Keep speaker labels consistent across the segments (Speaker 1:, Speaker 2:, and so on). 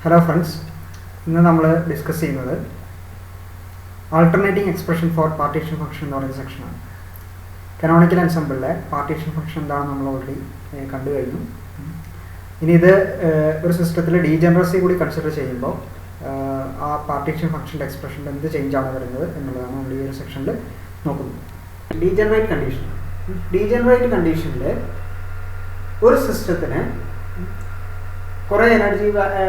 Speaker 1: Hello friends, ഇന്ന് നമ്മൾ discuss ചെയ്യുന്നത് alternating expression for partition function എന്ന് പറയുന്ന സെക്ഷനാണ്. കനോണിക്കൽ എൻസംബിളിലെ പാർട്ടീഷൻ ഫംഗ്ഷൻ എന്താണെന്ന് നമ്മൾ ഓൾറെഡി കണ്ടു കഴിഞ്ഞു. ഇനി ഇത് ഒരു സിസ്റ്റത്തിൽ ഡീജനറസി കൂടി കൺസിഡർ ചെയ്യുമ്പോൾ ആ പാർട്ടീഷൻ ഫംഗ്ഷൻ്റെ എക്സ്പ്രഷനിൽ എന്ത് ചേഞ്ചാണ് വരുന്നത് എന്നുള്ളതാണ് നമ്മൾ ഈ ഒരു സെക്ഷനിൽ നോക്കുന്നത്. ഡീജനറേറ്റ് കണ്ടീഷനിൽ ഒരു സിസ്റ്റത്തിന് കുറേ എനർജി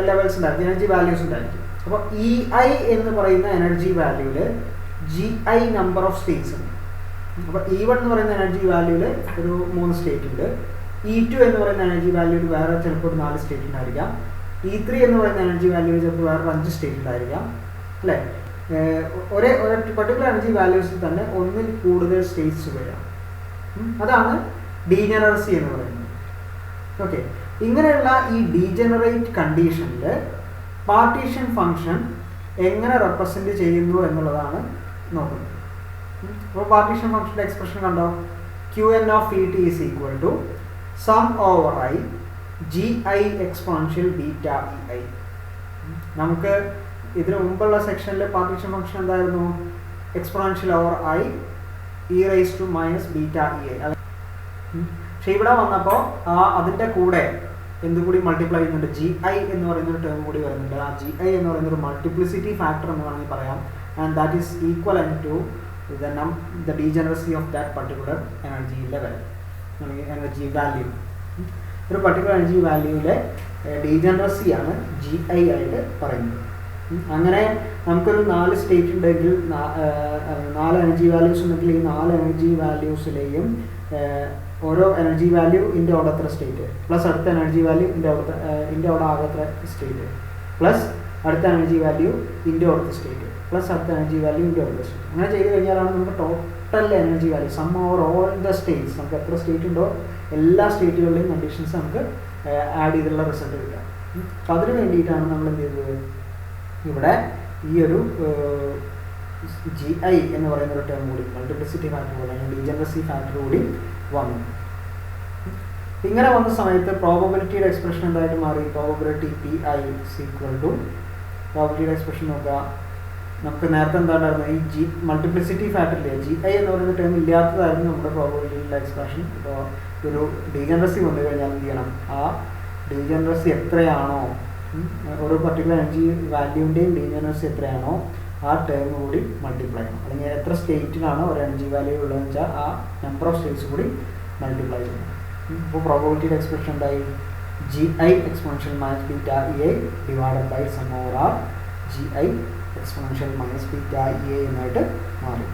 Speaker 1: ലെവൽസ് ഉണ്ടായിരിക്കും, എനർജി വാല്യൂസ് ഉണ്ടായിരിക്കും. അപ്പോൾ ഇ ഐ എന്ന് പറയുന്ന എനർജി വാല്യൂവിൽ G I number of states ഉണ്ട്. അപ്പോൾ E1 എന്ന് പറയുന്ന എനർജി വാല്യൂവിൽ ഒരു 3 സ്റ്റേറ്റ് ഉണ്ട്. E2 എന്ന് പറയുന്ന എനർജി വാല്യൂവിൽ വേറെ ചിലപ്പോൾ ഒരു 4 സ്റ്റേറ്റ് ഉണ്ടായിരിക്കാം. E3 എന്ന് പറയുന്ന എനർജി വാല്യൂവിൽ ചിലപ്പോൾ വേറെ 5 സ്റ്റേറ്റ് ഉണ്ടായിരിക്കാം, അല്ലേ? ഒരേ പർട്ടിക്കുലർ എനർജി വാല്യൂസിൽ തന്നെ ഒന്നിൽ കൂടുതൽ സ്റ്റേറ്റ്സ് വരാം. അതാണ് ഡീജനറസി എന്ന് പറയുന്നത്. ഓക്കെ, ഇങ്ങനെയുള്ള ഈ ഡീജനറേറ്റ് കണ്ടീഷനിൽ പാർട്ടീഷൻ ഫംഗ്ഷൻ എങ്ങനെ റെപ്രസെൻ്റ് ചെയ്യുന്നു എന്നുള്ളതാണ് നോക്കുന്നത്. അപ്പോൾ പാർട്ടീഷൻ ഫംഗ്ഷൻ്റെ എക്സ്പ്രഷൻ കണ്ടോ, Qn of Et is equal to sum over i gi exponential beta ei. നമുക്ക് ഇതിനു മുമ്പുള്ള സെക്ഷനിൽ പാർട്ടീഷൻ ഫംഗ്ഷൻ എന്തായിരുന്നു? Exponential over i e raised to minus beta ei. പക്ഷെ ഇവിടെ വന്നപ്പോൾ അതിൻ്റെ കൂടെ എന്തുകൂടി മൾട്ടിപ്ലൈ ചെയ്യുന്നുണ്ട്, ജി ഐ എന്ന് പറയുന്നൊരു ടേം കൂടി വരുന്നുണ്ട്. ആ ജി ഐ എന്ന് പറയുന്നൊരു മൾട്ടിപ്ലിസിറ്റി ഫാക്ടർ എന്ന് വേണമെങ്കിൽ പറയാം. And that is equal to the degeneracy of that particular energy level അല്ലെങ്കിൽ എനർജി വാല്യൂ. ഒരു പർട്ടിക്കുലർ എനർജി വാല്യൂവിലെ ഡീജനറസിയാണ് ജി ഐ ആയിട്ട് പറയുന്നത്. അങ്ങനെ നമുക്കൊരു 4 സ്റ്റേറ്റ് ഉണ്ടെങ്കിൽ 4 എനർജി വാല്യൂസ് ഉണ്ടെങ്കിൽ ഈ 4 എനർജി വാല്യൂസിലെയും ഓരോ എനർജി വാല്യൂ ഇൻ്റെ അവിടെ എത്ര സ്റ്റേറ്റ് പ്ലസ് അടുത്ത എനർജി വാല്യൂ ഇൻ്റെ അവിടെ ആകത്ര സ്റ്റേറ്റ് പ്ലസ് അടുത്ത എനർജി വാല്യൂ ഇൻ്റെ അവിടുത്തെ സ്റ്റേറ്റ് പ്ലസ് അടുത്ത എനർജി വാല്യൂ ഇൻ്റെ അവിടുത്തെ സ്റ്റേറ്റ്. അങ്ങനെ ചെയ്ത് കഴിഞ്ഞാലാണ് നമുക്ക് total energy value sum over all the states, നമുക്ക് എത്ര സ്റ്റേറ്റ് ഉണ്ടോ എല്ലാ സ്റ്റേറ്റുകളുടെയും കണ്ടീഷൻസ് നമുക്ക് ആഡ് ചെയ്തുള്ള റിസൾട്ട് കിട്ടുക. അപ്പോൾ അതിന് വേണ്ടിയിട്ടാണ് നമ്മൾ എന്ത് ചെയ്തത്, ഇവിടെ ഈ ഒരു ജി ഐ എന്ന് പറയുന്ന ഒരു ടേം കൂടി മൾട്ടിപ്ലിസിറ്റി ഫാക്ടർ കൂടി അല്ലെങ്കിൽ ഡീജനറസി ഫാക്ടർ കൂടി വന്നു. ഇങ്ങനെ വന്ന സമയത്ത് പ്രോബബിലിറ്റിയുടെ എക്സ്പ്രഷൻ എന്തായിട്ട് മാറി? Probability P I equal to പ്രോബബിലിറ്റിയുടെ എക്സ്പ്രഷൻ നോക്കുക. നമുക്ക് നേരത്തെ എന്താണ്ടായിരുന്നു, ഈ ജി മൾട്ടിപ്ലിസിറ്റി ഫാക്ടറിലെ ജി ഐ എന്ന് പറയുന്ന ടേം ഇല്ലാത്തതായിരുന്നു നമ്മുടെ പ്രോബബിലിറ്റിയുടെ എക്സ്പ്രഷൻ. ഇപ്പോൾ ഒരു ഡീജനറസി വന്നു കഴിഞ്ഞാൽ എന്ത് ചെയ്യണം, ആ ഡീജനറസി എത്രയാണോ, ഒരു പർട്ടിക്കുലർ എനർജി വാല്യൂവിൻ്റെയും ഡീജനറസി എത്രയാണോ ആ ടേം കൂടി മൾട്ടിപ്ലൈ ചെയ്യണം. അല്ലെങ്കിൽ എത്ര സ്റ്റേറ്റിലാണോ ഒരു എനർജി വാല്യൂ ഉള്ളതെന്ന് വെച്ചാൽ ആ നമ്പർ ഓഫ് സ്റ്റേറ്റ്സ് കൂടി മൾട്ടിപ്ലൈ ചെയ്യണം. ഇപ്പോൾ പ്രോബബിലിറ്റിയുടെ എക്സ്പ്രഷൻ എന്തായി? G I exponential minus beta E I divided by sum over R G I exponential minus beta E I എന്നായിട്ട് മാറി.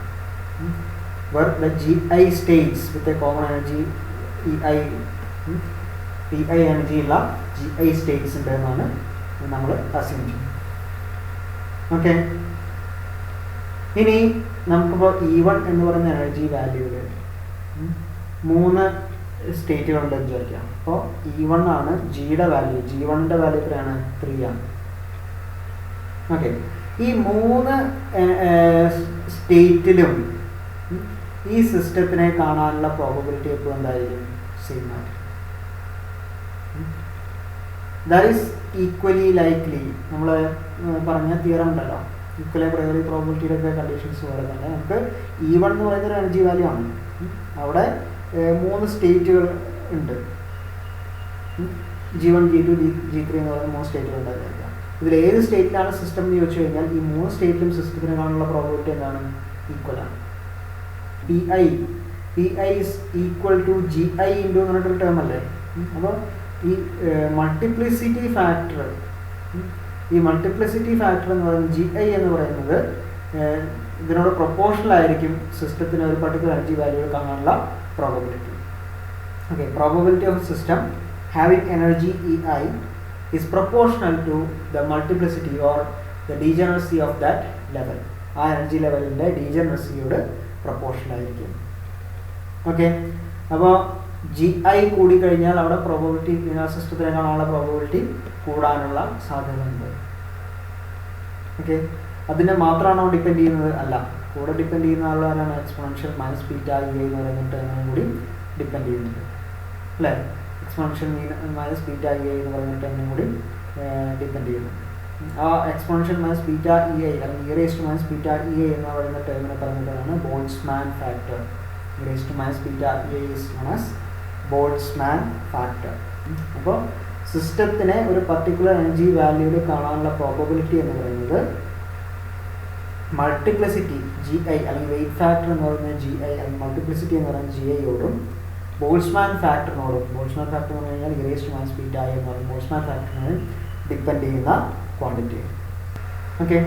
Speaker 1: where the gi states with a common energy ei energy ഉള്ള gi states ഉണ്ട് എന്നാണ് നമ്മൾ assume ചെയ്യുന്നത്. Okay, ഇനി നമുക്കിപ്പോൾ E1 എന്ന് പറയുന്ന എനർജി വാല്യൂവിൽ 3 സ്റ്റേറ്റുകളുണ്ടെന്ന് വിചാരിക്കാം. അപ്പോൾ E1 ആണ് ജിയുടെ വാല്യൂ, G1ൻ്റെ വാല്യൂ എത്രയാണ്? 3 ആണ്. ഓക്കെ, ഈ 3 സ്റ്റേറ്റിലും ഈ സിസ്റ്റത്തിനെ കാണാനുള്ള പ്രോബബിലിറ്റി എപ്പോഴും എന്തായിരിക്കും? സെയിം ആയിരിക്കും. That is equally likely. നമ്മൾ പറഞ്ഞ തിയറം ഉണ്ടല്ലോ, ഈക്വൽ പ്രയോറി പ്രോബബിലിറ്റിയുടെ ഒക്കെ കണ്ടീഷൻസ് പോലെ തന്നെ നമുക്ക് E1 എന്ന് പറയുന്നൊരു എനർജി വാല്യൂ ആണ്. അവിടെ 3 സ്റ്റേറ്റുകൾ ഉണ്ട്, G1, G2, G3 എന്ന് പറയുന്ന 3 സ്റ്റേറ്റുകൾ ഉണ്ടായിരിക്കാം. ഇതിൽ ഏത് സ്റ്റേറ്റിലാണ് സിസ്റ്റം എന്ന് ചോദിച്ചു കഴിഞ്ഞാൽ ഈ 3 സ്റ്റേറ്റിലും സിസ്റ്റത്തിന് കാണാനുള്ള പ്രോബബിലിറ്റി എന്താണ്? ഈക്വലാണ്. P I is equal to G I into എന്ന് പറഞ്ഞിട്ടൊരു ടേം അല്ലേ. അപ്പോൾ ഈ മൾട്ടിപ്ലിസിറ്റി ഫാക്ടർ എന്ന് പറയുന്നത് ജി ഐ എന്ന് പറയുന്നത് ഇതിനോട് പ്രൊപ്പോർഷണൽ ആയിരിക്കും സിസ്റ്റത്തിന് ഒരു പർട്ടിക്കുലർ എനർജി വാല്യൂ കാണാനുള്ള probability. Okay, probability of system having energy E I is proportional to the multiplicity or the degeneracy of that level. ആ എനർജി ലെവലിൻ്റെ ഡീജനറസിയോട് പ്രൊപ്പോർഷണൽ ആയിരിക്കും. ഓക്കെ, അപ്പോൾ ജി ഐ കൂടി കഴിഞ്ഞാൽ അവിടെ പ്രോബബിലിറ്റി സിസ്റ്റത്തിനെ കാണാനുള്ള പ്രോബബിലിറ്റി കൂടാനുള്ള സാധ്യത ഉണ്ട്. ഓക്കെ, അതിനെ മാത്രമാണോ ഡിപ്പെൻഡ് ചെയ്യുന്നത്? അല്ല, കൂടെ ഡിപ്പെൻഡ് ചെയ്യുന്ന ആളാണ് എക്സ്പോണൻഷ്യൽ മൈനസ് ബീറ്റ ഇ എന്ന് പറയുന്ന ടേമും കൂടി ഡിപ്പെൻഡ് ചെയ്യുന്നുണ്ട്, അല്ലേ? എക്സ്പോണൻഷ്യൽ മൈനസ് ബീറ്റ ഇ എന്ന് പറയുന്ന ടേമും കൂടി ഡിപ്പെൻഡ് ചെയ്യുന്നുണ്ട്. ആ exponential minus beta E I അല്ലെങ്കിൽ E raise to minus beta E I എന്ന് പറയുന്ന ടേമിനെ പറഞ്ഞിട്ടാണ് Boltzmann factor. E raise to minus beta E I is known as Boltzmann factor. അപ്പോൾ സിസ്റ്റത്തിനെ ഒരു പർട്ടിക്കുലർ എനർജി വാല്യൂവിൽ കാണാനുള്ള പ്രോബബിലിറ്റി എന്ന് പറയുന്നത് മൾട്ടിപ്ലിസിറ്റി ജി ഐ അല്ലെങ്കിൽ വെയിറ്റ് ഫാക്ടർ എന്ന് പറയുന്നത് ജി ഐ അല്ലെങ്കിൽ മൾട്ടിപ്ലിസിറ്റി എന്ന് പറയുന്നത് ജി ഐയോടും ബോൾട്ട്സ്മാൻ ഫാക്ടറിനോടും, ബോൾട്ട്സ്മാൻ ഫാക്ടർ എന്ന് പറഞ്ഞു കഴിഞ്ഞാൽ e raise to minus beta i എന്ന് പറയുന്നത് ബോൾട്ട്സ്മാൻ ഫാക്ടറിനെ ഡിപ്പെൻഡ് ചെയ്യുന്ന ക്വാണ്ടിറ്റി. ഓക്കെ,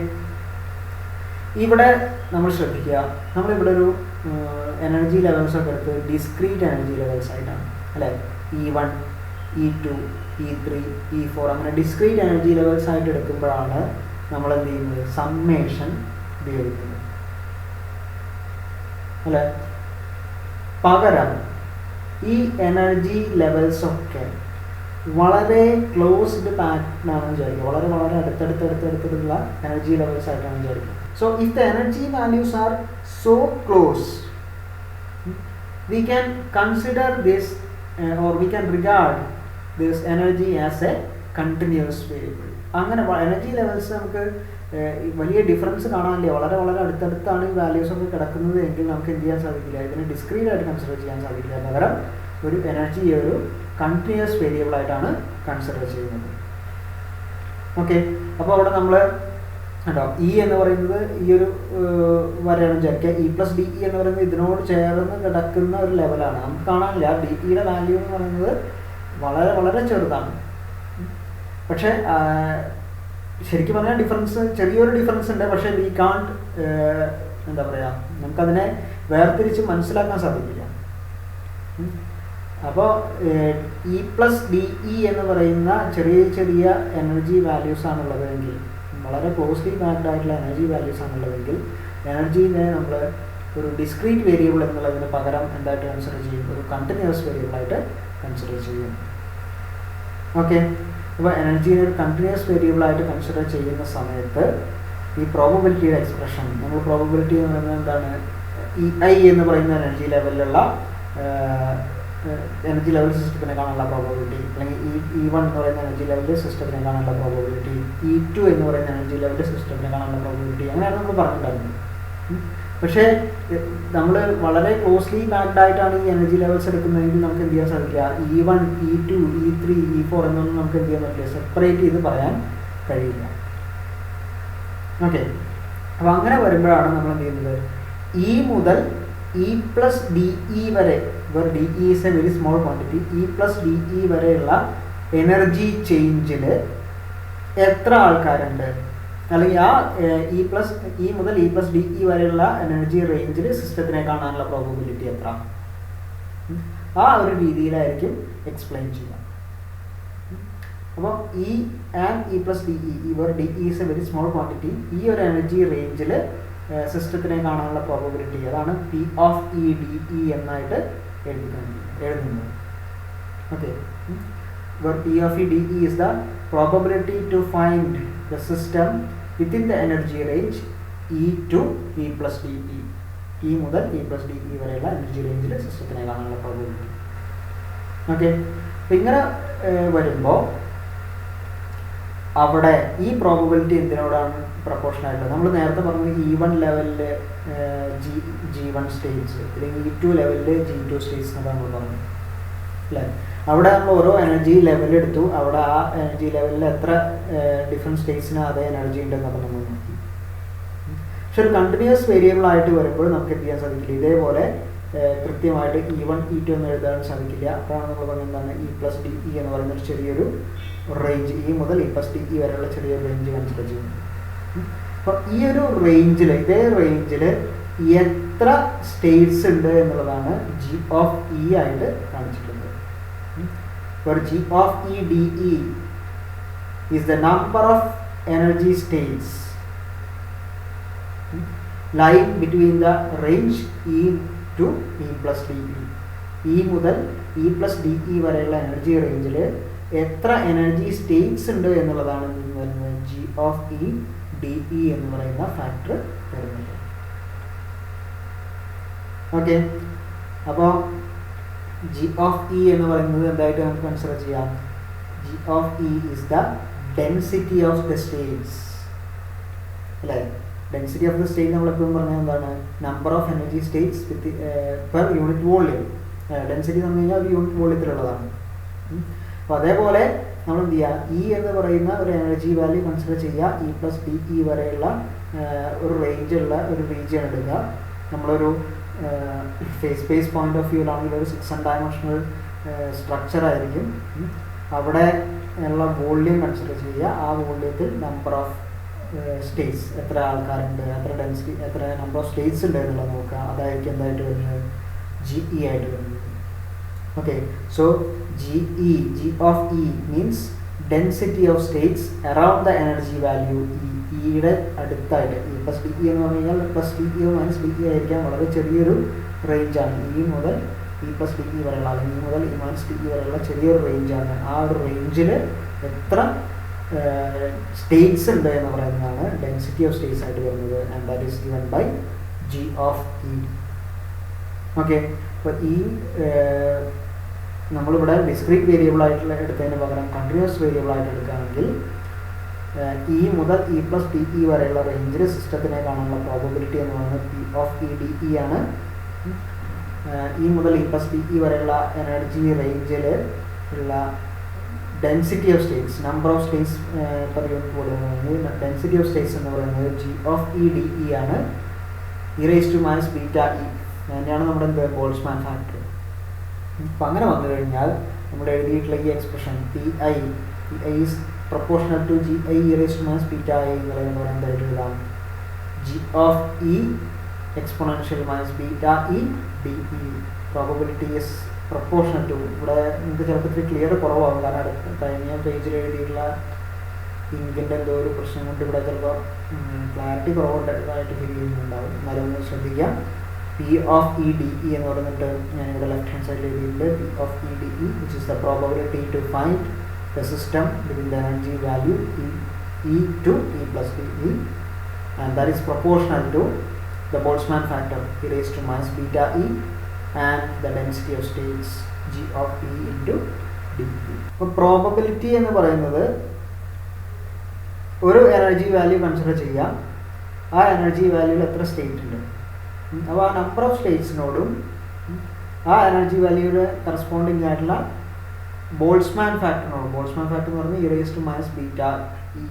Speaker 1: ഇവിടെ നമ്മൾ ശ്രദ്ധിക്കുക, നമ്മളിവിടെ ഒരു എനർജി ലെവൽസ് ഒക്കെ എടുത്ത് ഡിസ്ക്രീറ്റ് എനർജി ലെവൽസ് ആയിട്ടാണ് അല്ലേ, E1, E2, E3, E4 അങ്ങനെ ഡിസ്ക്രീറ്റ് എനർജി ലെവൽസ് ആയിട്ട് എടുക്കുമ്പോഴാണ് നമ്മൾ എന്ത് ചെയ്യുന്നത്, സമ്മേഷൻ ഉപയോഗിക്കുന്നത് അല്ലേ. പകരം ഈ എനർജി ലെവൽസ് ഒക്കെ വളരെ ക്ലോസ്ഡ് പാറ്റേണാണെന്ന് വിചാരിക്കുക, വളരെ വളരെ അടുത്തടുത്തുള്ള എനർജി ലെവൽസ് ആയിട്ടാണ് വിചാരിക്കുക. So if the energy values are so close, we can consider this or we can regard this energy as a continuous variable. അങ്ങനെ എനർജി ലെവൽസ് നമുക്ക് വലിയ ഡിഫറൻസ് കാണാനില്ല, വളരെ വളരെ അടുത്തടുത്താണ് ഈ വാല്യൂസ് ഒക്കെ കിടക്കുന്നത് എങ്കിൽ നമുക്ക് എന്ത് ചെയ്യാൻ സാധിക്കില്ല, ഇതിനെ ഡിസ്ക്രീറ്റ് ആയിട്ട് കൺസിഡർ ചെയ്യാൻ സാധിക്കില്ല. പകരം ഒരു എനർജി ഒരു കണ്ടിന്യൂസ് വേരിയബിൾ ആയിട്ടാണ് കൺസിഡർ ചെയ്യുന്നത്. ഓക്കെ, അപ്പോൾ അവിടെ നമ്മൾ കേട്ടോ ഇ എന്ന് പറയുന്നത് ഈ ഒരു വരെയാണ് വിചാരിക്കുക. ഇ പ്ലസ് ഡി ഇ എന്ന് പറയുന്നത് ഇതിനോട് ചേർന്ന് കിടക്കുന്ന ഒരു ലെവലാണ്. നമുക്ക് കാണാനില്ല ഡി ഇയുടെ വാല്യൂ എന്ന് പറയുന്നത് വളരെ വളരെ ചെറുതാണ്. പക്ഷേ ശരിക്കും പറഞ്ഞാൽ ഡിഫറൻസ്, ചെറിയൊരു ഡിഫറൻസ് ഉണ്ട്. പക്ഷേ വി കാണ്ട് എന്താ പറയുക, നമുക്കതിനെ വേർതിരിച്ച് മനസ്സിലാക്കാൻ സാധിക്കില്ല. അപ്പോൾ ഇ പ്ലസ് ഡി ഇ എന്ന് പറയുന്ന ചെറിയ ചെറിയ എനർജി വാല്യൂസ് ആണുള്ളതെങ്കിൽ, വളരെ ക്ലോസ്ലി പാക്ഡ് ആയിട്ടുള്ള എനർജി വാല്യൂസ് ആണുള്ളതെങ്കിൽ എനർജീനെ നമ്മൾ ഒരു ഡിസ്ക്രീറ്റ് വേരിയബിൾ എന്നുള്ളതിന് പകരം എന്തായിട്ട് കൺസിഡർ ചെയ്യും, ഒരു കണ്ടിന്യൂസ് വേരിയബിൾ ആയിട്ട് കൺസിഡർ ചെയ്യും. ഓക്കെ, അപ്പോൾ എനർജീനെ ഒരു കണ്ടിന്യൂസ് വേരിയബിൾ ആയിട്ട് കൺസിഡർ ചെയ്യുന്ന സമയത്ത് ഈ പ്രോബബിലിറ്റിയുടെ എക്സ്പ്രഷൻ, നമ്മൾ പ്രോബബിലിറ്റി എന്ന് പറയുന്നത് എന്താണ്, ഇ ഐ എന്ന് പറയുന്ന എനർജി ലെവലിലുള്ള എനർജി ലെവൽ സിസ്റ്റത്തിനെ കാണാനുള്ള പ്രോബബിലിറ്റി, അല്ലെങ്കിൽ E1 എന്ന് പറയുന്ന എനർജി ലെവലിൽ സിസ്റ്റത്തിനെ കാണാനുള്ള പ്രോബബിലിറ്റി, E2 എന്ന് പറയുന്ന എനർജി ലെവലിൽ സിസ്റ്റത്തിനെ കാണാനുള്ള പ്രോബബിലിറ്റി, അങ്ങനെയാണ് നമ്മൾ പറഞ്ഞിട്ടുണ്ടായിരുന്നത്. പക്ഷേ നമ്മൾ വളരെ ക്ലോസ്ലി പാക്ഡ് ആയിട്ടാണ് ഈ എനർജി ലെവൽസ് എടുക്കുന്നതെങ്കിൽ നമുക്ക് എന്ത് ചെയ്യാൻ സാധിക്കില്ല, E1, E2, E3, E4 എന്നൊന്നും നമുക്ക് എന്ത് ചെയ്യാൻ പറ്റില്ല, സെപ്പറേറ്റ് ചെയ്ത് പറയാൻ കഴിയില്ല. ഓക്കെ, അപ്പോൾ അങ്ങനെ വരുമ്പോഴാണ് നമ്മൾ എന്ത് ചെയ്യുന്നത്, ഇ മുതൽ ഇ പ്ലസ് ഡി ഇ വരെ, where dE is a very small quantity, E plus dE വരെയുള്ള എനർജി ചേഞ്ചിൽ എത്ര ആൾക്കാരുണ്ട്, അല്ലെങ്കിൽ ആ ഇ മുതൽ ഇ പ്ലസ് ഡി ഇ വരെയുള്ള എനർജി റേഞ്ചിൽ സിസ്റ്റത്തിനെ കാണാനുള്ള പ്രോബബിലിറ്റി എത്ര, ആ ഒരു രീതിയിലായിരിക്കും എക്സ്പ്ലെയിൻ ചെയ്യുക. അപ്പോൾ E and E plus D E, where dE is a very small quantity, ഈ ഒരു എനർജി റേഞ്ചിൽ സിസ്റ്റത്തിനെ കാണാനുള്ള പ്രോബബിലിറ്റി, അതാണ് P of E D E എന്നായിട്ട് എഴുതുന്നത്. Okay, where P of E dE is the probability to find the system within the energy range E to E plus dE. E മുതൽ E plus dE വരെയുള്ള energy റേഞ്ചിൽ സിസ്റ്റത്തിനെ കാണാനുള്ള probability. Okay, അപ്പം ഇങ്ങനെ വരുമ്പോൾ അവിടെ ഈ പ്രോബബിലിറ്റി എന്തിനോടാണ് പ്രപ്പോർഷൻ ആയിട്ടുള്ളത്? നമ്മൾ നേരത്തെ പറഞ്ഞത് E1 ലെവലിൽ G1 സ്റ്റേറ്റ്സ്, അല്ലെങ്കിൽ E2 ലെവലിൽ G2 സ്റ്റേറ്റ്സ് എന്നൊക്കെ നമ്മൾ പറഞ്ഞു അല്ലേ. അവിടെ നമ്മൾ ഓരോ എനർജി ലെവൽ എടുത്തു, അവിടെ ആ എനർജി ലെവലിൽ എത്ര ഡിഫറെൻറ്റ് സ്റ്റേറ്റ്സിന് അതേ എനർജി ഉണ്ടെന്നൊക്കെ നമ്മൾ നോക്കി. പക്ഷെ ഒരു കണ്ടിന്യൂസ് വേരിയബിൾ ആയിട്ട് വരുമ്പോൾ നമുക്ക് എന്ത് ചെയ്യാൻ സാധിക്കില്ല, ഇതേപോലെ കൃത്യമായിട്ട് E1, E2 എന്ന് എഴുതാൻ സാധിക്കില്ല. അപ്പോഴാണ് നമ്മൾ പറഞ്ഞത് എന്താണ്, E plus dE എന്ന് പറയുന്ന ഒരു ചെറിയൊരു റേഞ്ച്, E മുതൽ E plus dE വരെയുള്ള ചെറിയൊരു റേഞ്ച് കൺസിഡർ ചെയ്യുന്നു. അപ്പോൾ ഈ ഒരു റേഞ്ചിൽ, ഇതേ റേഞ്ചിൽ എത്ര സ്റ്റേറ്റ്സ് ഉണ്ട് എന്നുള്ളതാണ് G of E ആയിട്ട് കാണിച്ചിട്ടുള്ളത്. For G of E dE is the number of energy states lying between the range E to E plus dE. E മുതൽ E plus dE വരെയുള്ള എനർജി റേഞ്ചിൽ എത്ര എനർജി സ്റ്റേറ്റ്സ് ഉണ്ട് എന്നുള്ളതാണ് G of E dE എന്ന് പറയുന്ന factor വരുന്നത്. Okay, അപ്പോൾ G of E എന്ന് പറയുന്നത് എന്തായിട്ട് നമുക്ക് കൺസിഡർ ചെയ്യാം, G of E is the density of the States അല്ലേ. ഡെൻസിറ്റി ഓഫ് ദ സ്റ്റേറ്റ് നമ്മളെപ്പോഴും പറഞ്ഞാൽ എന്താണ്, number of energy States with per unit volume. Density എന്ന് പറഞ്ഞു കഴിഞ്ഞാൽ ഒരു യൂണിറ്റ് വോള്യത്തിലുള്ളതാണ്. അപ്പോൾ അതേപോലെ നമ്മൾ എന്ത് ചെയ്യുക, ഇ എന്ന് പറയുന്ന ഒരു എനർജി വാല്യൂ കൺസിഡർ ചെയ്യുക. ഇ പ്ലസ് ഡി ഇ വരെയുള്ള ഒരു റേഞ്ചുള്ള ഒരു റീജിയൻ എടുക്കുക. നമ്മളൊരു സ്പേസ് പോയിന്റ് ഓഫ് വ്യൂവിലാണെങ്കിൽ ഒരു 6 ഡയമെൻഷണൽ സ്ട്രക്ചർ ആയിരിക്കും. അവിടെ ഉള്ള വോള്യൂം കൺസിഡർ ചെയ്യുക. ആ വോള്യത്തിൽ നമ്പർ ഓഫ് സ്റ്റേറ്റ്സ്, എത്ര ആൾക്കാരുണ്ട്, എത്ര ഡെൻസിറ്റി, എത്ര നമ്പർ ഓഫ് സ്റ്റേറ്റ്സ് ഉണ്ട് എന്നുള്ളത് നോക്കുക. അതായിരിക്കും എന്തായിട്ട് വരുന്നത്, ജി ഇ ആയിട്ട് വരുന്നത്. Okay, so G of E means density of States around the energy value E. ഇയുടെ അടുത്തായിട്ട് ഇ പ്ലസ് ഡി ഇ എന്ന് പറഞ്ഞു കഴിഞ്ഞാൽ plus D E minus D E ആയിരിക്കാൻ വളരെ ചെറിയൊരു റേഞ്ചാണ്. ഇ മുതൽ ഇ പ്ലസ് ഡി ഇ വരെയുള്ള, അല്ലെങ്കിൽ ഇ മുതൽ ഇ മൈനസ് ഡി ഇ വരെയുള്ള ചെറിയൊരു റേഞ്ചാണ്. ആ ഒരു റേഞ്ചിൽ എത്ര സ്റ്റേറ്റ്സ് ഉണ്ട് എന്ന് പറയുന്നതാണ് ഡെൻസിറ്റി ഓഫ് സ്റ്റേറ്റ്സ് ആയിട്ട് വരുന്നത്. And that is given by g of E. Okay, അപ്പോൾ ഈ നമ്മളിവിടെ ഡിസ്ക്രീറ്റ് വേരിയബിൾ ആയിട്ടുള്ള എടുത്തതിന് പകരം കണ്ടിന്യൂസ് വേരിയബിൾ ആയിട്ട് എടുക്കുകയാണെങ്കിൽ ഇ മുതൽ ഇ പ്ലസ് ഡി ഇ വരെയുള്ള റേഞ്ചിൽ സിസ്റ്റത്തിനെ കാണാനുള്ള പ്രോബബിലിറ്റി എന്ന് പറയുന്നത് P of E D E ആണ്. ഇ മുതൽ ഇ പ്ലസ് ഡി ഇ വരെയുള്ള എനർജി റേഞ്ചിൽ ഉള്ള density of states, number of states per unit volume, density of states എന്ന് പറയുന്നത് G of E D E ആണ്. E raise to minus beta E തന്നെയാണ് നമ്മുടെ എന്ത് ബോൾട്ട്സ്മാൻ ഫാക്ടർ. അപ്പം അങ്ങനെ വന്നു കഴിഞ്ഞാൽ നമ്മൾ എഴുതിയിട്ടുള്ള ഈ expression p i is proportional to G i e raise to minus beta i എന്ന് പറയുന്നത് എഴുതാം. G of e exponential minus beta e D e. Probability is proportional to. ഇവിടെ നിങ്ങൾക്ക് ചിലപ്പോൾ ഇത്തിരി ക്ലിയർ കുറവാകും, കാരണം കഴിഞ്ഞ പേജിൽ എഴുതിയിട്ടുള്ള ഇങ്കിൻ്റെ എന്തോ ഒരു പ്രശ്നം കൊണ്ട് ഇവിടെ ചിലപ്പോൾ ക്ലാരിറ്റി കുറവുണ്ടായിട്ട് ഫീൽ ചെയ്യുന്നുണ്ടാവും. എന്നാലും ഒന്ന് ശ്രദ്ധിക്കാം. P of E D E എന്ന് പറഞ്ഞിട്ട് ഞാനിവിടെ ലെഫ്റ്റ് ഹാൻഡ് സൈഡിൽ എഴുതിയിട്ടുണ്ട്. P of E D E which is the probability to find the system within the energy value E to E plus D E, and that is proportional to the Boltzmann factor E raise to minus beta E and the density of states g of e into d. അപ്പോൾ probability എന്ന് പറയുന്നത് ഒരു energy value consider ചെയ്യാം. ആ energy വാല്യൂവിൽ എത്ര state ഉണ്ട്, അപ്പോൾ ആ നമ്പർ ഓഫ് സ്റ്റേറ്റ്സിനോടും ആ എനർജി വാല്യൂയുടെ കറസ്പോണ്ടിങ് ആയിട്ടുള്ള ബോൾട്ട്സ്മാൻ ഫാക്ടറിനോടും, ബോൾട്ട്സ്മാൻ ഫാക്ടർ എന്ന് പറഞ്ഞാൽ e raise to minus beta E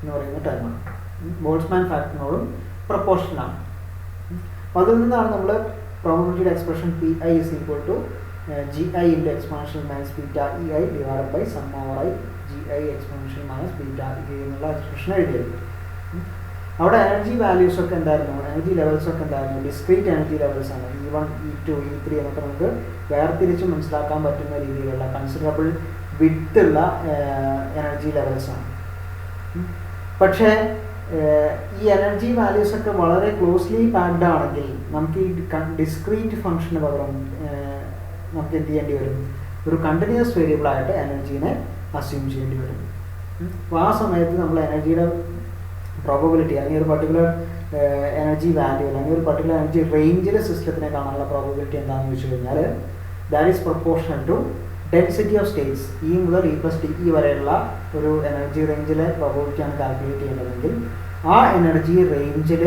Speaker 1: എന്ന് പറയുന്ന ടേമാണ്, ബോൾട്ട്സ്മാൻ ഫാക്ടറിനോടും പ്രൊപ്പോർഷനാണ്. അപ്പോൾ അതിൽ നിന്നാണ് നമ്മൾ probability expression pi is equal to gi into exponential minus beta ei divided by sum over i gi exponential minus beta e എന്നുള്ള expression എഴുതിയത്. അവിടെ എനർജി വാല്യൂസ് ഒക്കെ എന്തായിരുന്നു, എനർജി ലെവൽസ് ഒക്കെ എന്തായിരുന്നു, ഡിസ്ക്രീറ്റ് എനർജി ലെവൽസ് ആണ്. E1 E2 E3 എന്നൊക്കെ നമുക്ക് വേർതിരിച്ച് മനസ്സിലാക്കാൻ പറ്റുന്ന രീതിയിലുള്ള കൺസിഡറബിൾ വിഡ്ത്ത് ഉള്ള എനർജി ലെവൽസ് ആണ്. പക്ഷേ ഈ എനർജി വാല്യൂസ് ഒക്കെ വളരെ ക്ലോസ്ലി പാക്ഡ് ആണെങ്കിൽ നമുക്ക് ഈ ഡിസ്ക്രീറ്റ് ഫംഗ്ഷന് പകരം നമുക്ക് എന്ത് ചെയ്യേണ്ടി വരും, ഒരു കണ്ടിന്യൂസ് വേരിയബിൾ ആയിട്ട് എനർജീനെ അസ്യൂം ചെയ്യേണ്ടി വരും. അപ്പോൾ ആ സമയത്ത് നമ്മൾ എനർജിയുടെ പ്രോബബിലിറ്റി അല്ലെങ്കിൽ ഒരു പർട്ടിക്കുലർ എനർജി വാല്യൂ അല്ലെങ്കിൽ ഒരു പർട്ടിക്കുലർ എനർജി റേഞ്ചിൽ സിസ്റ്റത്തിനെ കാണാനുള്ള പ്രോബബിലിറ്റി എന്താണെന്ന് വെച്ച് കഴിഞ്ഞാൽ that is proportional to density of states. E മുതൽ ഇ പ്ലസ് ഡി ഇ വരെയുള്ള ഒരു എനർജി റേഞ്ചിലെ പ്രോബബിലിറ്റിയാണ് കാൽക്കുലേറ്റ് ചെയ്യേണ്ടതെങ്കിൽ ആ എനർജി റേഞ്ചിൽ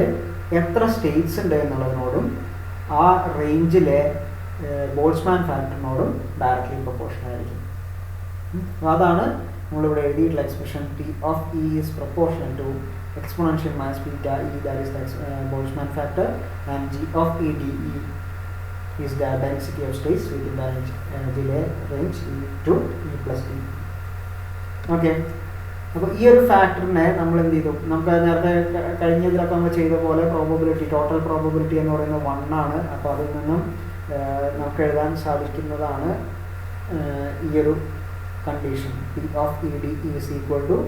Speaker 1: എത്ര സ്റ്റേറ്റ്സ് ഉണ്ട് എന്നുള്ളതിനോടും ആ റേഞ്ചിലെ ബോൾട്ട്സ്മാൻ ഫാക്ടറിനോടും ഡയറക്റ്റ്ലി പ്രൊപ്പോർഷണൽ ആയിരിക്കും. അതാണ് നമ്മളിവിടെ എഴുതിയിട്ടുള്ള expression P of E is proportional to exponential minus beta E that is the Boltzmann factor and G of E D E is the density of states within the energy range E to E plus D. Okay. അപ്പോൾ ഈ ഒരു ഫാക്ടറിനെ നമ്മൾ എന്ത് ചെയ്തു, നമുക്ക് നേരത്തെ കഴിഞ്ഞതിലൊക്കെ നമ്മൾ ചെയ്ത പോലെ പ്രോബബിലിറ്റി, ടോട്ടൽ പ്രോബബിലിറ്റി എന്ന് പറയുന്നത് 1 ആണ്. അപ്പോൾ അതിൽ നിന്നും നമുക്ക് എഴുതാൻ സാധിക്കുന്നതാണ് ഈ ഒരു condition P of E d is equal to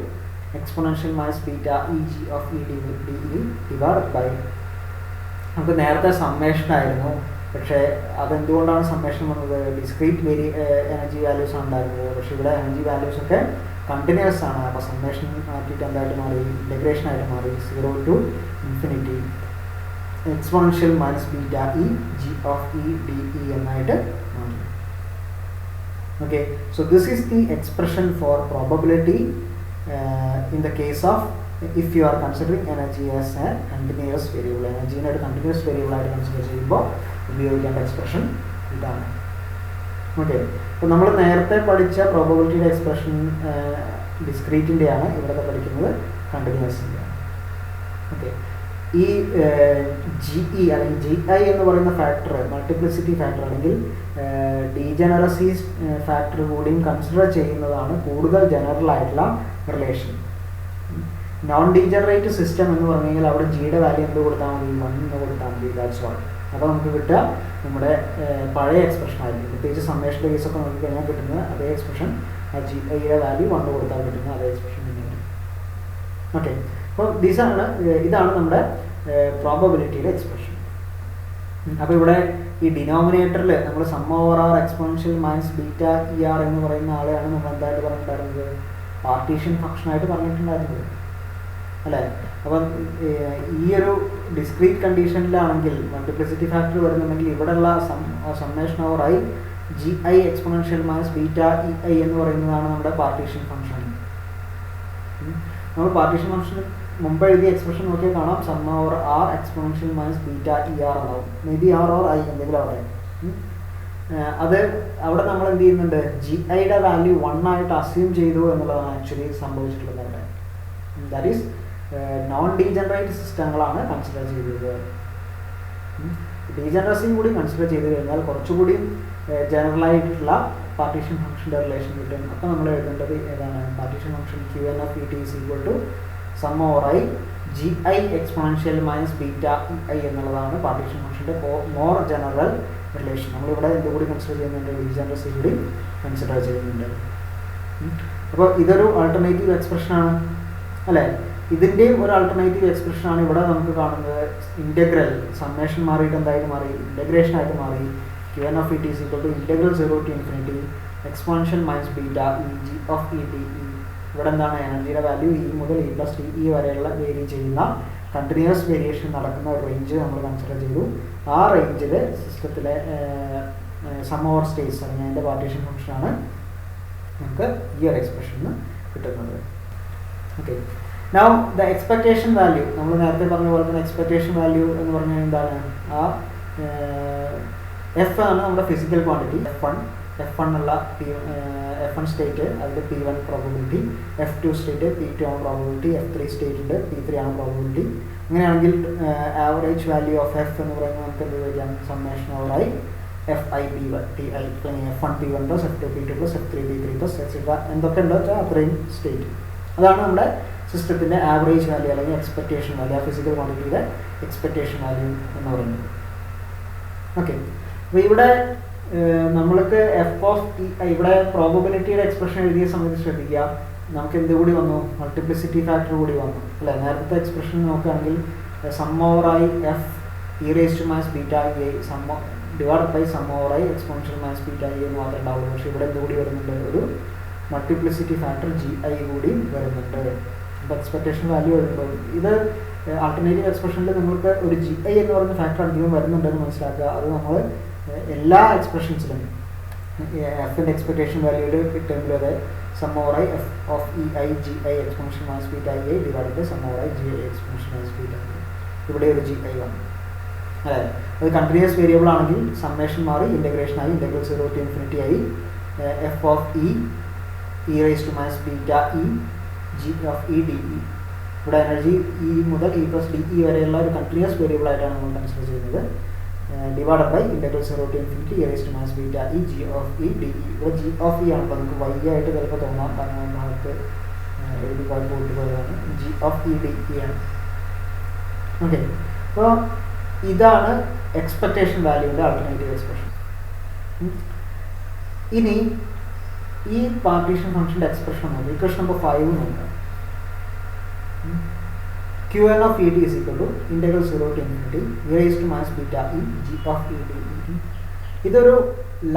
Speaker 1: exponential minus beta E G of E d d E divided by, നമുക്ക് നേരത്തെ സമ്മേഷൻ ആയിരുന്നു. പക്ഷേ അതെന്തുകൊണ്ടാണ് സമ്മേഷൻ വന്നത്, ഡിസ്ക്രീറ്റ് എനർജി വാല്യൂസ് ആണ് ഉണ്ടായിരുന്നത്. പക്ഷേ ഇവിടെ എനർജി വാല്യൂസ് ഒക്കെ കണ്ടിന്യൂസ് ആണ്. അപ്പോൾ സമ്മേഷൻ മാറ്റിയിട്ട് എന്തായിട്ട് മാറി, ഇൻ്റഗ്രേഷൻ ആയിട്ട് മാറി. 0 to infinity exponential minus beta E G of E D E എന്നായിട്ട് മാറി. Okay, so this is the expression for probability in the case of if you are considering energy as a continuous variable. Energy ഒരു continuous variable ആയിട്ട് consider ചെയ്യുമ്പോൾ ഉപയോഗിക്കേണ്ട expression ഇതാണ്. Okay, അപ്പോൾ നമ്മൾ നേരത്തെ പഠിച്ച പ്രോബബിലിറ്റിയുടെ എക്സ്പ്രഷൻ ഡിസ്ക്രീറ്റിൻ്റെയാണ്, ഇവിടെ പഠിക്കുന്നത് കണ്ടിന്യൂസിൻ്റെയാണ്. ഓക്കെ, ഈ GE അല്ലെങ്കിൽ GI എന്ന് പറയുന്ന ഫാക്ടർ, മൾട്ടിപ്ലിസിറ്റി ഫാക്ടർ അല്ലെങ്കിൽ ഡീജനറസി ഫാക്ടർ കൂടിയും കൺസിഡർ ചെയ്യുന്നതാണ് കൂടുതൽ ജനറൽ ആയിട്ടുള്ള റിലേഷൻ. നോൺ ഡീജനറേറ്റ് സിസ്റ്റം എന്ന് പറഞ്ഞു കഴിഞ്ഞാൽ അവിടെ ജിയുടെ വാല്യൂ എന്ത് കൊടുത്താൽ മതി, 1 എന്ന് കൊടുത്താൽ മതി, ദാറ്റ്സ് ഓൾ. അപ്പോൾ നമുക്ക് കിട്ടുക നമ്മുടെ പഴയ എക്സ്പ്രഷൻ ആയിരിക്കും. പ്രത്യേകിച്ച് സമ്മേഷൻ്റെ കേസൊക്കെ നോക്കിക്കഴിഞ്ഞാൽ കിട്ടുന്നത് അതേ എക്സ്പ്രഷൻ, ആ GIയുടെ വാല്യൂ 1 കൊടുത്താൽ കിട്ടുന്ന അതേ എക്സ്പ്രഷൻ തന്നെയാണ്. ഓക്കെ, അപ്പോൾ ഇതാണ് നമ്മുടെ പ്രോബബിലിറ്റിയുടെ എക്സ്പ്രഷൻ. അപ്പോൾ ഇവിടെ ഈ ഡിനോമിനേറ്ററിൽ നമ്മൾ sum over r exponential minus beta ER എന്ന് പറയുന്ന ആളെയാണ് നമ്മൾ എന്തായിട്ട് പറഞ്ഞിട്ടുണ്ടായിരുന്നത്, പാർട്ടീഷൻ ഫംഗ്ഷനായിട്ട് പറഞ്ഞിട്ടുണ്ടായിരുന്നത് അല്ലേ. അപ്പം ഈ ഒരു ഡിസ്ക്രീറ്റ് കണ്ടീഷനിലാണെങ്കിൽ മൾട്ടിപ്ലിസിറ്റി ഫാക്ടർ വരുന്നുണ്ടെങ്കിൽ ഇവിടെയുള്ള summation over i GI exponential minus beta EI എന്ന് പറയുന്നതാണ് നമ്മുടെ പാർട്ടീഷൻ ഫംഗ്ഷൻ. നമ്മൾ പാർട്ടീഷൻ ഫംഗ്ഷൻ മുമ്പ് എഴുതിയ എക്സ്പ്രഷൻ നോക്കിയാൽ കാണാം, sum over r exponential minus beta ER എന്നാവും, maybe r or i എന്തെങ്കിലും അവിടെ. അത് അവിടെ നമ്മൾ എന്ത് ചെയ്യുന്നുണ്ട്, GIയുടെ വാല്യൂ 1 ആയിട്ട് അസ്യൂം ചെയ്തു എന്നുള്ളതാണ് ആക്ച്വലി സംഭവിച്ചിട്ടുള്ളത് അവിടെ. ദാറ്റ് ഈസ് നോൺ ഡീജനറേറ്റ് സിസ്റ്റങ്ങളാണ് കൺസിഡർ ചെയ്തത്. ഡീജനറസിയും കൂടി കൺസിഡർ ചെയ്ത് കഴിഞ്ഞാൽ കുറച്ചുകൂടി ജനറലായിട്ടുള്ള പാർട്ടീഷൻ ഫംഗ്ഷൻ്റെ റിലേഷൻ കിട്ടും. അപ്പോൾ നമ്മൾ എഴുതേണ്ടത് ഏതാണ്, partition function Qn of Et is equal to sum over i GI exponential minus beta EI എന്നുള്ളതാണ് പാർട്ടീഷൻ ഫംഗ്ഷൻ്റെ മോർ ജനറൽ റിലേഷൻ. നമ്മളിവിടെ എന്തുകൂടി കൺസിഡർ ചെയ്യുന്നുണ്ട്, ഡീജനറസി കൂടി കൺസിഡർ ചെയ്യുന്നുണ്ട്. അപ്പോൾ ഇതൊരു ആൾട്ടർനേറ്റീവ് എക്സ്പ്രഷനാണ് അല്ലേ. ഇതിൻ്റെയും ഒരു ആൾട്ടർനേറ്റീവ് എക്സ്പ്രഷനാണ് ഇവിടെ നമുക്ക് കാണുന്നത്. ഇൻ്റഗ്രൽ സമ്മേഷൻ മാറിയിട്ട് എന്തായിട്ട് മാറി, ഇൻ്റഗ്രേഷനായിട്ട് മാറി. Qn of Et is equal to integral 0 to infinity exponential minus beta G of Et. ഇവിടെ എന്താണ്, എനർജിയുടെ വാല്യൂ E മുതൽ E plus TE വരെയുള്ള വേരി ചെയ്യുന്ന കണ്ടിന്യൂസ് വേരിയേഷൻ നടക്കുന്ന ഒരു റേഞ്ച് നമ്മൾ കൺസിഡർ ചെയ്തു. ആ റേഞ്ചിൽ സിസ്റ്റത്തിലെ സം ഓവർ സ്റ്റേറ്റ്സ് അല്ലെങ്കിൽ അതിൻ്റെ പാർട്ടീഷൻ ഫംഗ്ഷനാണ് നമുക്ക് ഈ ഒരു എക്സ്പ്രഷന് കിട്ടുന്നത്. Okay, now the expectation value, നമ്മൾ നേരത്തെ പറഞ്ഞ പോലെ തന്നെ എക്സ്പെക്ടേഷൻ വാല്യൂ എന്ന് പറഞ്ഞാൽ എന്താണ്, ആ F ആണ് നമ്മുടെ ഫിസിക്കൽ ക്വാണ്ടിറ്റി. F1 ഉള്ള F1 സ്റ്റേറ്റ് അതിൽ P1 probability, F2 state P2 ആണ് പ്രോബബിലിറ്റി, F3 സ്റ്റേറ്റ് ഉണ്ട് P3 ആണ് പ്രോബബിലിറ്റി. അങ്ങനെയാണെങ്കിൽ ആവറേജ് വാല്യൂ ഓഫ് F എന്ന് പറയുന്നത് നമുക്ക് എന്ത് ചോദിക്കാം, summation over I FIP1 F1 P1 plus F2 P2 plus F3 P3 plus etcetera എന്തൊക്കെ ഉണ്ടോ വെച്ചാൽ അത്രയും സ്റ്റേറ്റ്. അതാണ് നമ്മുടെ സിസ്റ്റത്തിൻ്റെ ആവറേജ് വാല്യൂ അല്ലെങ്കിൽ എക്സ്പെക്ടേഷൻ വാല്യൂ, ആ ഫിസിക്കൽ ക്വാണ്ടിറ്റിയുടെ എക്സ്പെക്ടേഷൻ വാല്യൂ എന്ന് പറയുന്നത്. ഓക്കെ, അപ്പോൾ ഇവിടെ നമ്മൾക്ക് ഇവിടെ പ്രോബബിലിറ്റിയുടെ എക്സ്പ്രഷൻ എഴുതിയ സമയത്ത് ശ്രദ്ധിക്കുക, നമുക്ക് എന്ത് കൂടി വന്നു, മൾട്ടിപ്ലിസിറ്റി ഫാക്ടർ കൂടി വന്നു അല്ലേ. നേരത്തെ എക്സ്പ്രഷൻ നോക്കുകയാണെങ്കിൽ sum over i f e raise to minus beta EI divide by sum over i exponential minus beta EI എന്ന് മാത്രമേ ഉണ്ടാവുള്ളൂ. പക്ഷേ ഇവിടെ എന്ത് കൂടി വരുന്നുണ്ട്, ഒരു മൾട്ടിപ്ലിസിറ്റി ഫാക്ടർ GI കൂടി വരുന്നുണ്ട്. അപ്പോൾ എക്സ്പെക്ടേഷൻ വാല്യൂ വരുമ്പോൾ ഇത് ആൾട്ടർനേറ്റീവ് എക്സ്പ്രഷനിൽ നിങ്ങൾക്ക് ഒരു GI എന്ന് പറയുന്ന ഫാക്ടർ അധികം വരുന്നുണ്ടെന്ന് മനസ്സിലാക്കുക. അത് നമ്മൾ എല്ലാ എക്സ്പ്രഷൻസിലും എഫിൻ്റെ എക്സ്പെക്ടേഷൻ വാല്യൂയിൽ കിട്ടുമെങ്കിലും അതെ sum over i f of EI GI exponential minus beta EI divide by sum over i GI exponential minus beta EI. ഇവിടെ ഒരു GI വന്നു അല്ലേ. അത് കണ്ടിന്യൂസ് വേരിയബിൾ ആണെങ്കിൽ സമ്മേഷൻ മാറി ഇൻ്റഗ്രേഷൻ ആയി, ഇൻ്റഗ്രൽ 0 to infinity ആയി. F of E raise to minus beta G of E DE. ഇവിടെ എനർജി E മുതൽ E plus DE വരെയുള്ള ഒരു കണ്ടിന്യൂസ് വേരിയബിൾ ആയിട്ടാണ് നമ്മൾ കൺസിഡർ ചെയ്യുന്നത്. Divide by integral 0 to infinity E raise to minus beta G of E DE. ഇവിടെ G of E ആണല്ലോ നമുക്ക് y ആയിട്ട് ചിലപ്പോൾ തോന്നാം, കാരണം ഭാഗത്ത് എഴുതി പോയിട്ട് പോയതാണ്. G of E DE ആണ്. ഓക്കെ, അപ്പോൾ ഇതാണ് എക്സ്പെക്ടേഷൻ വാല്യൂവിൻ്റെ ആൾട്ടർനേറ്റീവ് എക്സ്പ്രഷൻ. ഇനി ഈ പാർട്ടീഷൻ ഫംഗ്ഷൻ്റെ എക്സ്പ്രഷൻ നോക്കാം. ഇക്വേഷൻ നമ്പർ 5 നോക്കാം. Qn of Et is equal to integral 0 to infinity e raised to minus beta E G of E DE. ഇതൊരു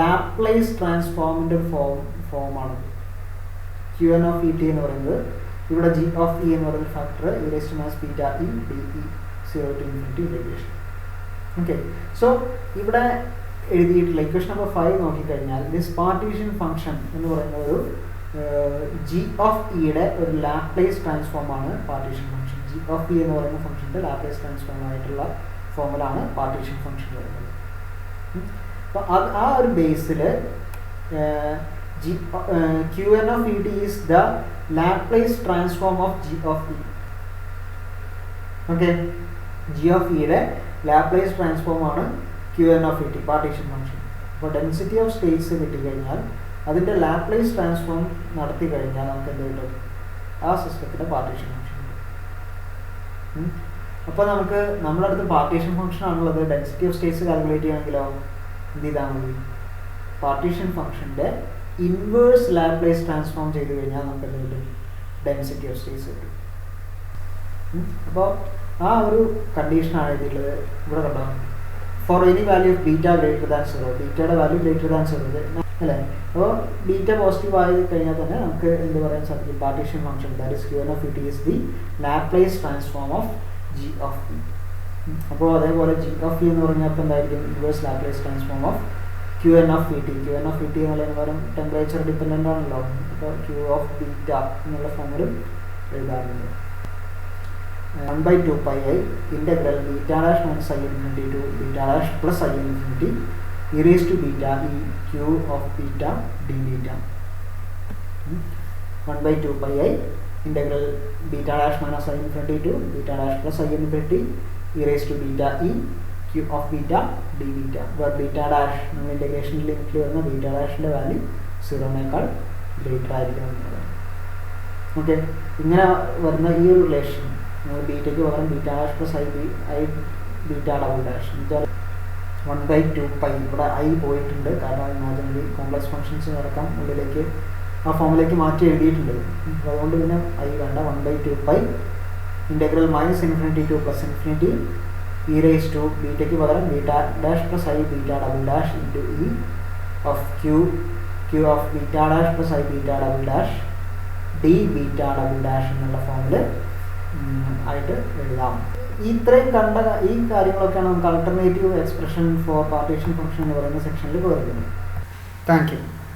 Speaker 1: Laplace ട്രാൻസ്ഫോമിൻ്റെ ഫോമാണ്. Qn of Et എന്ന് പറയുന്നത് ഇവിടെ G of E എന്ന് പറയുന്ന factor e raised to minus beta E DE 0 to infinity integration. Okay, so ഇവിടെ എഴുതിയിട്ടുള്ള equation number 5 നോക്കിക്കഴിഞ്ഞാൽ ദിസ് പാർട്ടീഷൻ ഫംഗ്ഷൻ എന്ന് പറയുന്ന ഒരു ജി ഓഫ് ഇയുടെ ഒരു ലാപ്ലേസ് ട്രാൻസ്ഫോമാണ് partition function. G of E എന്ന് പറയുന്ന ഫംഗ്ഷൻ്റെ ലാപ്ലേസ് ട്രാൻസ്ഫോം ആയിട്ടുള്ള ഫോമിലാണ് പാർട്ടീഷൻ ഫംഗ്ഷൻ വരുന്നത്. അപ്പോൾ ആ ഒരു ബേസിൽ Q N of E T is the Laplace transform of G of E. Okay, G of ഇയുടെ ലാപ്ലേസ് ട്രാൻസ്ഫോം ആണ് Q N of E T partition function. അപ്പോൾ ഡെൻസിറ്റി ഓഫ് സ്റ്റേറ്റ്സ് കിട്ടിക്കഴിഞ്ഞാൽ അതിൻ്റെ ലാപ്ലേസ് ട്രാൻസ്ഫോം നടത്തി കഴിഞ്ഞാൽ നമുക്ക് എന്ത് കിട്ടും? ആ സിസ്റ്റത്തിൻ്റെ പാർട്ടീഷൻ ഫംഗ്ഷൻ കിട്ടും. അപ്പോൾ നമുക്ക് നമ്മുടെ അടുത്ത് പാർട്ടീഷൻ ഫംഗ്ഷൻ ആണുള്ളത്. ഡെൻസിറ്റി ഓഫ് സ്റ്റേറ്റ്സ് കാൽക്കുലേറ്റ് ചെയ്യണമെങ്കിലോ എന്ത് ചെയ്താൽ മതി? പാർട്ടീഷൻ ഫംഗ്ഷൻ്റെ ഇൻവേഴ്സ് ലാപ്ലേസ് ട്രാൻസ്ഫോം ചെയ്ത് കഴിഞ്ഞാൽ നമുക്ക് എന്ത് കിട്ടും? ഡെൻസിറ്റി ഓഫ് സ്റ്റേറ്റ്സ് കിട്ടും. അപ്പോൾ ആ ഒരു കണ്ടീഷനാണ് എഴുതിയിട്ടുള്ളത്. ഇവിടെ കണ്ടോ, for any value of beta greater than 0, ബീറ്റയുടെ വാല്യൂ ഗ്രേറ്റർ ദാൻ 0 അല്ലേ? അപ്പോൾ ബീറ്റ പോസിറ്റീവ് ആയി കഴിഞ്ഞാൽ തന്നെ നമുക്ക് എന്ത് പറയാൻ സാധിക്കും? Partition function that is Q N of E T is the Laplace transform of G of E. അപ്പോൾ അതേപോലെ ജി ഓഫ് ഇ എന്ന് പറഞ്ഞാൽ അപ്പോൾ എന്തായിരിക്കും? Inverse Laplace transform of Q N of E T. Q N of E T എന്നുള്ളതിന് പകരം temperature dependent ആണല്ലോ. അപ്പോൾ ക്യു ഓഫ് ബീറ്റ എന്നുള്ള ഫോമിലും എഴുതാറുണ്ട്. 1/2πi integral beta dash minus I infinity to beta dash plus I infinity e raised to beta e q of beta d beta. 1/2πi integral beta dash minus I infinity to beta dash plus I infinity e raised to beta e q of beta d beta, where beta dash നമ്മൾ ഇൻ്റഗ്രേഷൻ ലിമിറ്റിൽ വരുന്ന beta ഡാഷിൻ്റെ value 0-നേക്കാൾ greater ആയിരിക്കണം. Okay, ഇങ്ങനെ വരുന്ന ഈ ഒരു റിലേഷൻ നമ്മൾ ബീറ്റയ്ക്ക് പകരം beta dash plus I beta double dash 1/2π. ഇവിടെ ഐ പോയിട്ടുണ്ട്, കാരണം ഇമാജിനറി കോംപ്ലക്സ് ഫംഗ്ഷൻസ് നടക്കാൻ ഉള്ളിലേക്ക് ആ ഫോമിലേക്ക് മാറ്റി എഴുതിയിട്ടുണ്ട്. അപ്പോൾ അതുകൊണ്ട് പിന്നെ ഐ വേണ്ട. 1/2π integral minus infinity to plus infinity E raise to ബീറ്റയ്ക്ക് പകരം beta dash plus I beta double dash into E of Q of beta dash plus I beta double dash D beta double dash എന്നുള്ള ഫോമിൽ ആയിട്ട് എഴുതാം. ഇത്രയും കണ്ട ഈ കാര്യങ്ങളൊക്കെയാണ് നമുക്ക് alternative expression for partition function എന്ന് പറയുന്ന സെക്ഷനിൽ വരുന്നത്. Thank U.